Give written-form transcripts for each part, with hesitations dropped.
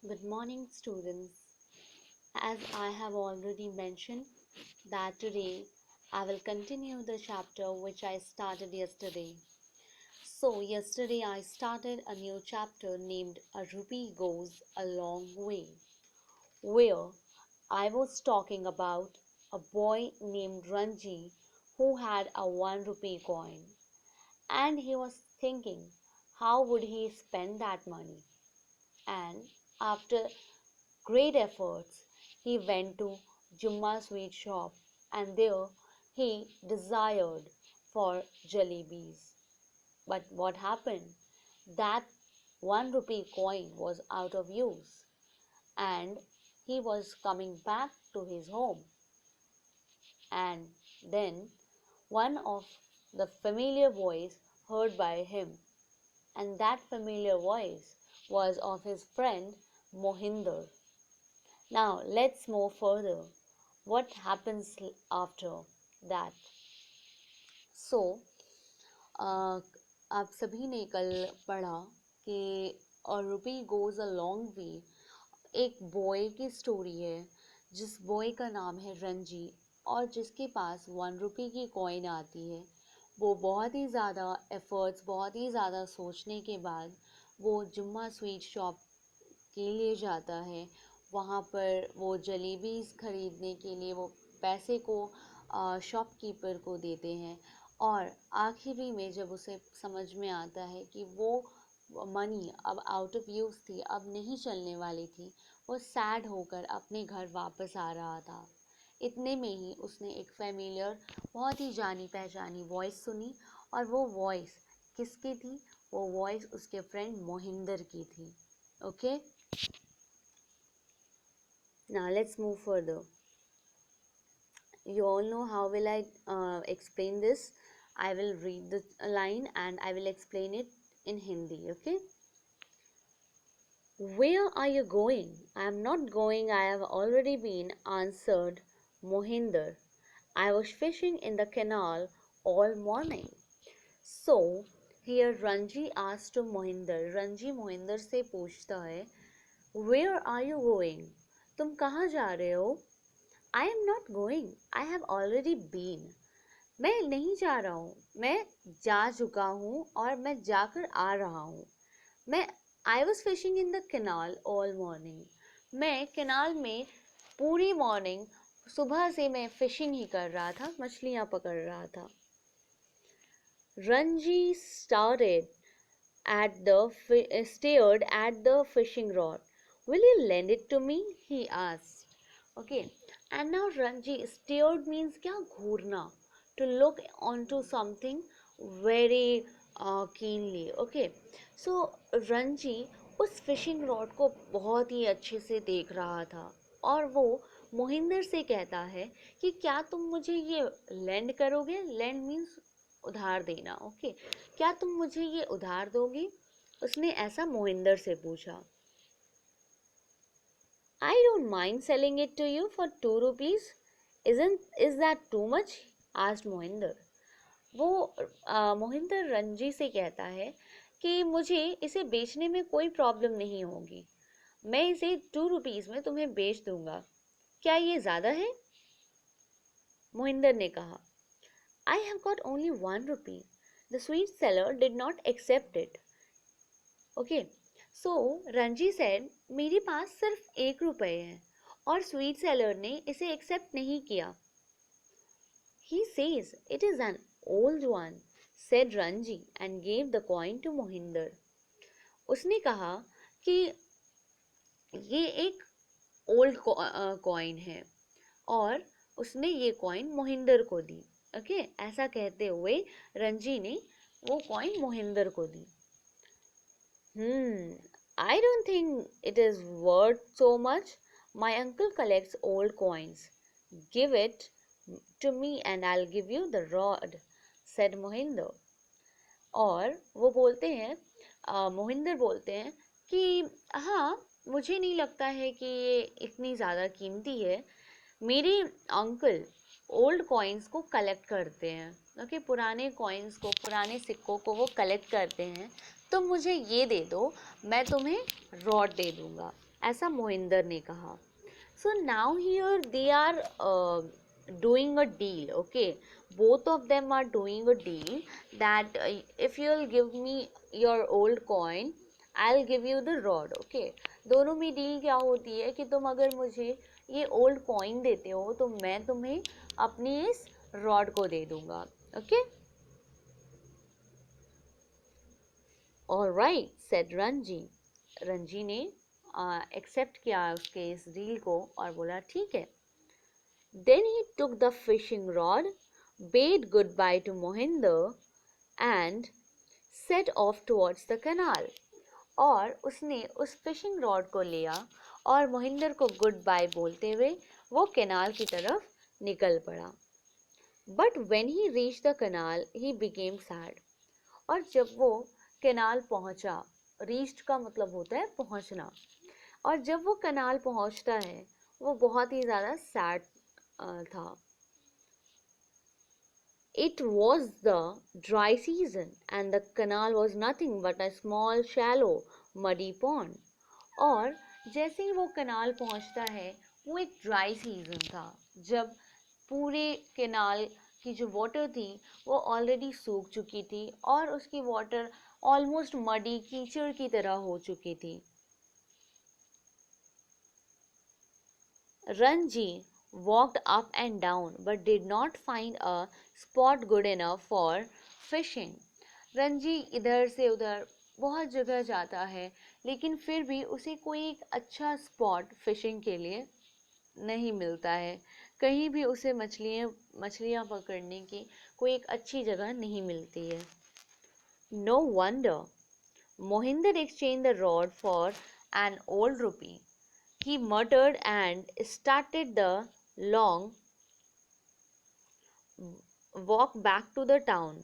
Good morning, students. As I have already mentioned that today I will continue the chapter which I started yesterday. So, yesterday I started a new chapter named A Rupee Goes a Long Way, where I was talking about a boy named Ranji who had a 1 rupee coin, and he was thinking how would he spend that money. And after great efforts, he went to Jumma sweet shop, and there he desired for jalebis. But what happened? That 1 rupee coin was out of use, and he was coming back to his home. And then one of the familiar voice heard by him, and that familiar voice was of his friend Mohinder. Now let's move further. What happens after that? So, uh, आप सभी ने कल पढ़ा कि A Rupee Goes a Long Way एक boy की story है जिस बॉय का नाम है रंजी और जिसके पास 1 रुपये की कॉइन आती है। वो बहुत ही ज़्यादा एफर्ट्स, बहुत ही ज़्यादा सोचने के बाद वो जुम्मा स्वीट शॉप के लिए जाता है। वहाँ पर वो जलेबीज़ ख़रीदने के लिए वो पैसे को शॉपकीपर को देते हैं और आखिरी में जब उसे समझ में आता है कि वो मनी अब आउट ऑफ यूज़ थी, अब नहीं चलने वाली थी, वो सैड होकर अपने घर वापस आ रहा था। इतने में ही उसने एक फेमिलियर, बहुत ही जानी पहचानी वॉइस सुनी और वो वॉइस किसकी थी? वो वॉइस उसके फ्रेंड मोहिंदर की थी। Okay, now let's move further. You all know how will I explain this. I will read the line and I will explain it in Hindi. Okay, where are you going? I am not going, I have already been, answered Mohinder. I was fishing in the canal all morning. So here Ranji asked to Mohinder. Ranji Mohinder से पूछता है, where are you going? तुम कहाँ जा रहे हो? I am not going, I have already been. मैं नहीं जा रहा हूँ, मैं जा चुका हूँ और मैं जाकर आ रहा हूँ। मैं I was fishing in the canal all morning. मैं कैनाल में पूरी मॉर्निंग, सुबह से मैं फिशिंग ही कर रहा था, मछलियाँ पकड़ रहा था। Ranji stared at the fishing rod. Will you lend it to me? He asked. Okay, and now Ranji, stared means क्या? घूरना, to look onto something very keenly. Okay, so Ranji उस फिशिंग रॉड को बहुत ही अच्छे से देख रहा था और वो मोहिंदर से कहता है कि क्या तुम मुझे ये लेंड करोगे? लेंड मीन्स उधार देना। ओके, क्या तुम मुझे ये उधार दोगे? उसने ऐसा मोहिंदर से पूछा। I don't mind selling it to you for 2 rupees. Is that too much? asked Mohinder. वो मोहिंदर रंजी से कहता है कि मुझे इसे बेचने में कोई प्रॉब्लम नहीं होगी, मैं इसे 2 रुपीस में तुम्हें बेच दूंगा। क्या ये ज़्यादा है? मोहिंदर ने कहा, I have got only 1 rupee. The sweet seller did not accept it. Okay, so Ranji said, मेरे पास सिर्फ 1 रुपए है और स्वीट सेलर ने इसे एक्सेप्ट नहीं किया। He says it is an old one, said Ranji and gave the coin to Mohinder. उसने कहा कि ये एक ओल्ड कॉइन है और उसने ये कॉइन मोहिंदर को दी। ओके, ऐसा कहते हुए रंजी ने वो कॉइन मोहिंदर को दी। I don't think it is worth so much. My uncle collects old coins. Give it to me and I'll give you the rod, said Mohinder. और वो बोलते हैं, मोहिंदर बोलते हैं कि हाँ, मुझे नहीं लगता है कि ये इतनी ज़्यादा कीमती है। मेरे अंकल ओल्ड कॉइन्स को कलेक्ट करते हैं। ओके, पुराने कॉइन्स को, पुराने सिक्कों को वो कलेक्ट करते हैं। तुम मुझे ये दे दो, मैं तुम्हें रॉड दे दूँगा। ऐसा मोहिंदर ने कहा. So now here they are doing a deal, okay? Both of them are doing a deal that if you'll give me your old coin, I'll give you the rod, okay? दोनों में deal क्या होती है कि तुम अगर मुझे ये ओल्ड कॉइन देते हो तो मैं तुम्हें अपनी इस रॉड को दे दूंगा, okay? All right, said Ranji. Ranji ने एक्सेप्ट किया उसके इस डील को और बोला ठीक है. Then he took the fishing rod, bade goodbye to Mohinder, and set off towards the canal. और उसने उस फिशिंग रॉड को लिया और मोहिंदर को गुड बाय बोलते हुए वो कैनाल की तरफ निकल पड़ा. But when he reach the canal he became sad. और जब वो कैनाल पहुंचा, रीच्ड का मतलब होता है पहुंचना, और जब वो कैनाल पहुंचता है वो बहुत ही ज़्यादा सैड था. It was the dry season and the canal was nothing but a small shallow muddy pond. और जैसे ही वो कैनाल पहुंचता है वो एक ड्राई सीजन था जब पूरे कैनाल की जो वाटर थी वो ऑलरेडी सूख चुकी थी और उसकी वाटर ऑलमोस्ट मडी कीचड़ की तरह हो चुकी थी. Ranji walked up and down but did not find a spot good enough for fishing. Ranji इधर से उधर बहुत जगह जाता है लेकिन फिर भी उसे कोई एक अच्छा स्पॉट फिशिंग के लिए नहीं मिलता है. कहीं भी उसे मछलियाँ पकड़ने की कोई एक अच्छी जगह नहीं मिलती है. No wonder. Mohinder exchanged the rod for an old rupee. He muttered and started the long walk back to the town.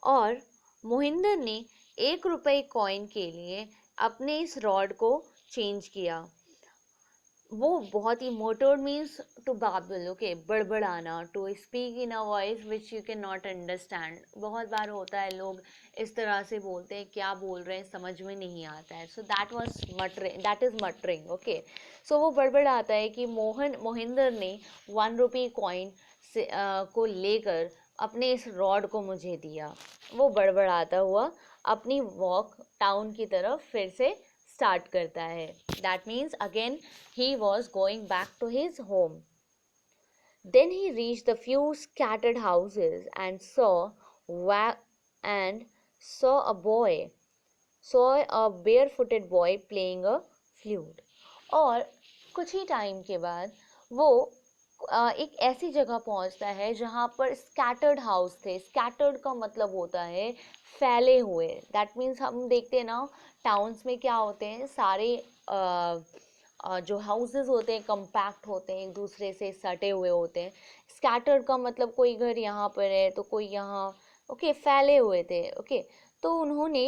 और मोहिंदर ने 1 रुपए कॉइन के लिए अपने इस रॉड को चेंज किया. वो बहुत ही muttered means to babble, okay, बड़बड़ाना, to speak in a voice which you can not understand. बहुत बार होता है लोग इस तरह से बोलते हैं, क्या बोल रहे हैं समझ में नहीं आता है. So that was muttering, that is muttering, okay. So वो बड़बड़ाता है कि मोहिंदर ने 1 रुपी कॉइन को लेकर अपने इस रॉड को मुझे दिया. वो बड़बड़ाता हुआ अपनी वॉक टाउन की तरफ फिर से स्टार्ट करता है. That means again he was going back to his home. Then he reached the few scattered houses and saw a barefooted boy playing a flute. और कुछ ही टाइम के बाद वो एक ऐसी जगह पहुंचता है जहाँ पर स्कैटर्ड हाउस थे. स्कैटर्ड का मतलब होता है फैले हुए. दैट मीन्स हम देखते हैं ना टाउन्स में क्या होते हैं, सारे जो हाउसेस होते हैं कंपैक्ट होते हैं, एक दूसरे से सटे हुए होते हैं. स्कैटर्ड का मतलब कोई घर यहाँ पर है तो कोई यहाँ, ओके, फैले हुए थे, ओके. तो उन्होंने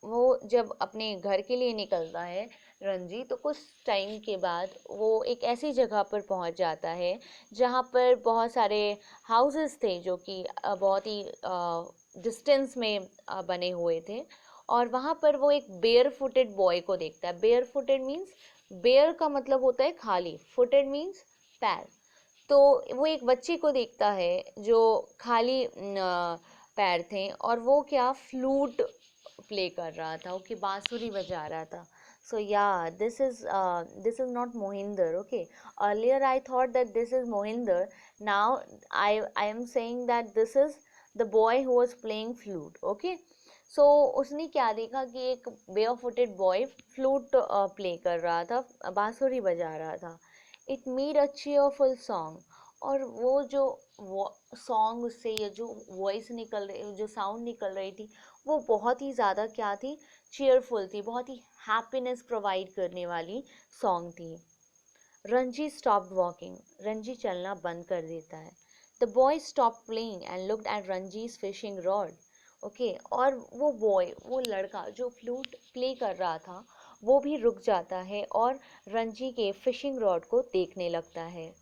वो जब अपने घर के लिए निकलता है रंजी, तो कुछ टाइम के बाद वो एक ऐसी जगह पर पहुंच जाता है जहाँ पर बहुत सारे हाउसेस थे जो कि बहुत ही डिस्टेंस में बने हुए थे. और वहाँ पर वो एक बेयर फुटेड बॉय को देखता है. बेयर फुटेड मीन्स, बेयर का मतलब होता है खाली, फुटेड मीन्स पैर. तो वो एक बच्चे को देखता है जो खाली पैर थे और वो क्या फ्लूट प्ले कर रहा था, ओके, बांसुरी बजा रहा था. So yeah, this is not Mohinder, okay. Earlier I thought that this is Mohinder. Now I am saying that this is the boy who was playing flute, okay. सो उसने क्या देखा कि एक bare footed boy flute play कर रहा था, बांसुरी बजा रहा था. It made a cheerful song. और वो जो सॉन्ग उससे ये जो वॉइस निकल रही, जो साउंड निकल रही थी वो बहुत ही ज़्यादा क्या थी, चीयरफुल थी, बहुत ही हैप्पीनेस प्रोवाइड करने वाली सॉन्ग थी. Ranji stopped walking. रंजी चलना बंद कर देता है. The boy stop playing and looked at Ranji's fishing rod, okay. और वो बॉय, वो लड़का जो फ्लूट प्ले कर रहा था वो भी रुक जाता है और रंजी के फिशिंग रॉड को देखने लगता है.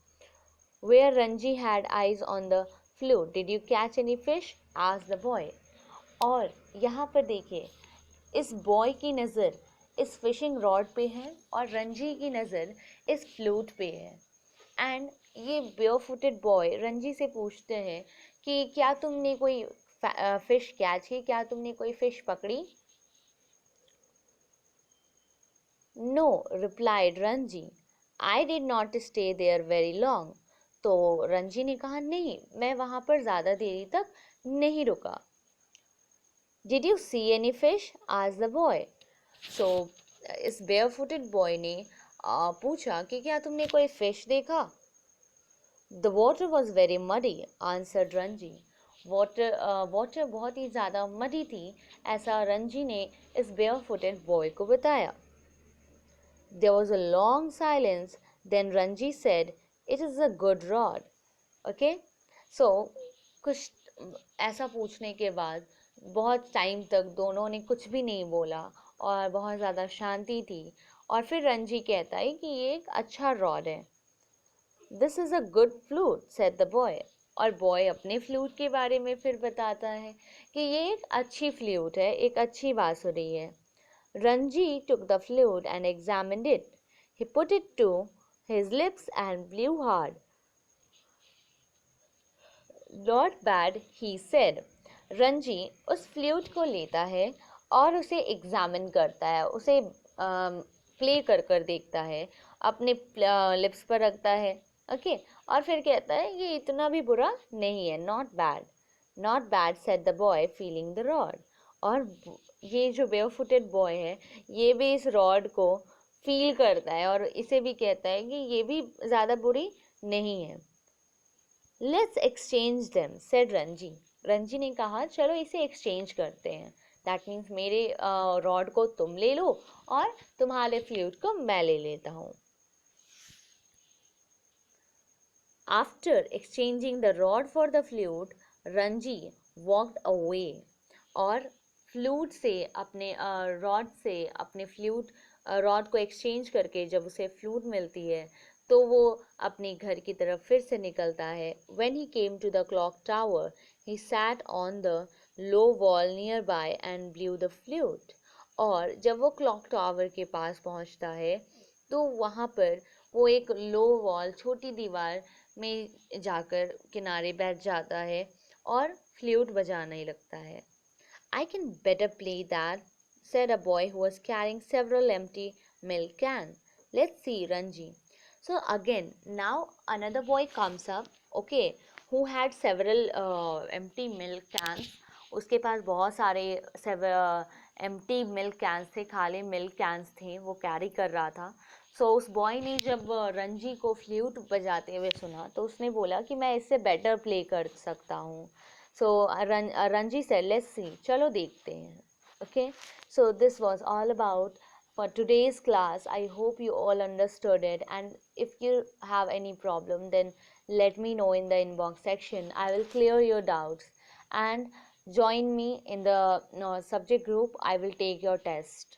Where Ranji had eyes on the flute, did you catch any fish? asked the boy. और यहाँ पर देखिए, इस बॉय की नज़र इस फिशिंग रॉड पे है और रंजी की नज़र इस फ्लूट पे है। एंड ये बेयरफुटेड बॉय रंजी से पूछते हैं कि क्या तुमने कोई फिश कैच की, क्या तुमने कोई फिश पकड़ी? No, replied Ranji, I did not stay there very long. तो रंजी ने कहा, नहीं, मैं वहां पर ज़्यादा देरी तक नहीं रुका। Did you see any fish? Asked the boy. So इस बेयरफुटेड बॉय ने पूछा कि क्या तुमने कोई फिश देखा? The water was very muddy, answered Ranji. Water बहुत ही ज़्यादा मडी थी, ऐसा रंजी ने इस बेयरफुटेड बॉय को बताया। There was a long silence. Then Ranji said, "It is a good rod." Okay? So, कुछ ऐसा पूछने के बाद बहुत टाइम तक दोनों ने कुछ भी नहीं बोला और बहुत ज़्यादा शांति थी। और फिर रंजी कहता है कि ये एक अच्छा रॉड है। This is a good flute, said the boy. और बॉय अपने फ्लूट के बारे में फिर बताता है कि ये एक अच्छी फ्लूट है, एक अच्छी बांसुरी है। Ranji took the flute and examined it. He put it to his lips and blew hard. Not bad, he said. Ranji उस फ्लूट को लेता है और उसे एग्जामिन करता है, उसे प्ले कर कर देखता है, अपने लिप्स पर रखता है। ओके, और फिर कहता है ये इतना भी बुरा नहीं है। Not bad said the boy feeling the rod. और ये जो बेयरफुटेड बॉय है ये भी इस रॉड को फील करता है और इसे भी कहता है कि ये भी ज़्यादा बुरी नहीं है। Let's exchange them, said Ranji. Ranji ने कहा चलो इसे एक्सचेंज करते हैं। दैट मीन्स मेरे रॉड को तुम ले लो और तुम्हारे फ्लूट को मैं ले लेता हूँ। After exchanging the rod for the flute, Ranji walked away. और फ्लूट से अपने रॉड से अपने फ्लूट रॉड को एक्सचेंज करके जब उसे फ्लूट मिलती है तो वो अपने घर की तरफ फिर से निकलता है। When he came to the clock tower, he sat on the low wall nearby and blew the flute. और जब वो क्लॉक टावर के पास पहुंचता है तो वहाँ पर वो एक लो वॉल, छोटी दीवार में जाकर किनारे बैठ जाता है और फ्लूट बजाने लगता है। I can better play that, said a boy who was carrying several empty milk cans. Let's see, Ranji. So again, now another boy comes up, okay, who had several empty milk cans. उसके पास बहुत सारे empty milk cans थे, खाली milk cans थे, वो carry कर रहा था। सो उस बॉय ने जब रंजी को फ्लूट बजाते हुए सुना तो उसने बोला कि मैं इससे बेटर प्ले कर सकता हूँ। सो रंजी said, let's see, चलो देखते हैं। Okay, so this was all about for today's class. I hope you all understood it, and if you have any problem then let me know in the inbox section. I will clear your doubts, and join me in the subject group. I will take your test.